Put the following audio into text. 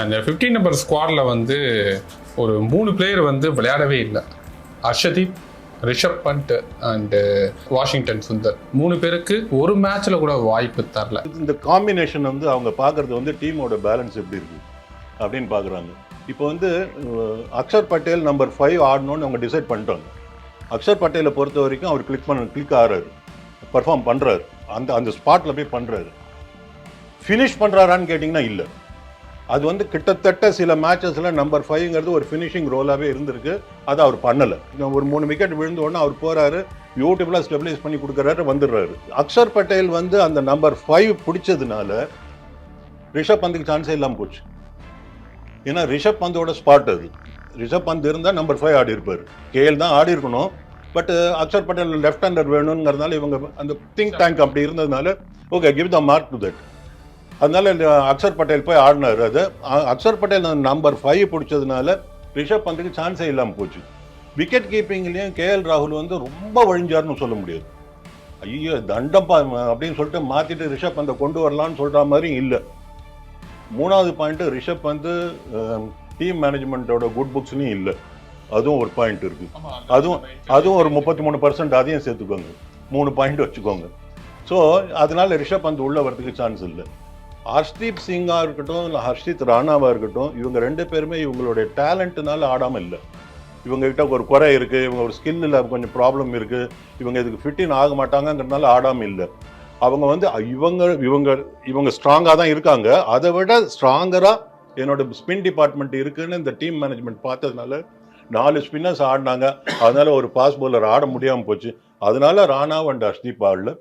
அந்த 15 நம்பர் ஸ்குவாடில் வந்து ஒரு 3 பிளேயர் வந்து விளையாடவே இல்லை. ஹர்ஷதீப், ரிஷப் பண்ட் அண்டு வாஷிங்டன் சுந்தர் 3 பேருக்கு ஒரு மேட்ச்சில் கூட வாய்ப்பு தரல. இந்த காம்பினேஷன் வந்து அவங்க பார்க்குறது வந்து டீமோட பேலன்ஸ் எப்படி இருக்குது அப்படின்னு பார்க்குறாங்க. இப்போ வந்து அக்ஷர் பட்டேல் நம்பர் 5 ஆடணும்னு அவங்க டிசைட் பண்ணிட்டாங்க. அக்ஷர் பட்டேலை பொறுத்த வரைக்கும் அவர் கிளிக் ஆகிறாரு, பர்ஃபார்ம் பண்ணுறாரு, அந்த ஸ்பாட்டில் போய் பண்ணுறாரு. ஃபினிஷ் பண்ணுறாரான்னு கேட்டிங்கன்னா இல்லை. அது வந்து கிட்டத்தட்ட சில மேட்சஸில் நம்பர் 5ங்கிறது ஒரு ஃபினிஷிங் ரோலாகவே இருந்திருக்கு. அதை அவர் பண்ணலை. ஒரு 3 விக்கெட் விழுந்த உடனே அவர் போகிறாரு, பியூட்டிஃபுல்லாக ஸ்டெபிலைஸ் பண்ணி கொடுக்குறாரு, வந்துடுறாரு. அக்ஷர் பட்டேல் வந்து அந்த நம்பர் 5 பிடிச்சதுனால ரிஷப் பந்துக்கு சான்ஸே இல்லாமல் போச்சு. ஏன்னா ரிஷப் பந்தோட ஸ்பாட் அது. ரிஷப் பந்த் இருந்தால் நம்பர் 5 ஆடி இருப்பார். கேஎல் தான் ஆடி இருக்கணும். But Axar Patel left hander வேணுங்கிறதுனால இவங்க அந்த திங்க் டேங்க் அப்படி இருந்ததுனால okay give the mark to that. அதனால அக்ஷர் பட்டேல் போய் ஆடினார். அது அக்ஷர் பட்டேல் நம்பர் 5 பிடிச்சதுனால ரிஷப் பந்துக்கு சான்ஸே இல்லாமல் போச்சு. விக்கெட் கீப்பிங்லேயும் கேஎல் ராகுல் வந்து ரொம்ப வழிஞ்சார்னு சொல்ல முடியாது. ஐயோ தண்டப்பா அப்படின்னு சொல்லிட்டு மாற்றிட்டு ரிஷப் பந்தை கொண்டு வரலான்னு சொல்கிற மாதிரி இல்லை. 3வது பாயிண்ட்டு ரிஷப் வந்து டீம் மேனேஜ்மெண்ட்டோட குட் புக்ஸ்லையும் இல்லை. அதுவும் ஒரு பாயிண்ட் இருக்குது. அதுவும் ஒரு 33%, அதையும் சேர்த்துக்கோங்க, 3 பாயிண்ட் வச்சுக்கோங்க. ஸோ அதனால ரிஷப் பந்த் உள்ள வரதுக்கு சான்ஸ் இல்லை. ஹர்ஷ்தீப் சிங்காக இருக்கட்டும் இல்லை ஹர்ஷித் ராணாவாக இருக்கட்டும், இவங்க 2 பேருமே இவங்களுடைய டேலண்ட்னால ஆடாமல் இல்லை. இவங்ககிட்ட ஒரு குறை இருக்குது, இவங்க ஒரு ஸ்கில்லில் கொஞ்சம் ப்ராப்ளம் இருக்குது, இவங்க இதுக்கு ஃபிட்டின் ஆக மாட்டாங்கங்கிறதுனால ஆடாமல் இல்லை. அவங்க வந்து இவங்க ஸ்ட்ராங்காக தான் இருக்காங்க. அதை விட ஸ்ட்ராங்கராக என்னோட ஸ்பின் டிபார்ட்மெண்ட் இருக்குன்னு இந்த டீம் மேனேஜ்மெண்ட் பார்த்ததுனால 4 ஸ்பின்னர்ஸ் ஆடினாங்க. அதனால ஒரு ஃபாஸ்ட் பவுலர் ஆட முடியாமல் போச்சு. அதனால ராணா அண்ட் ஹர்ஷ்தீப் ஆடல.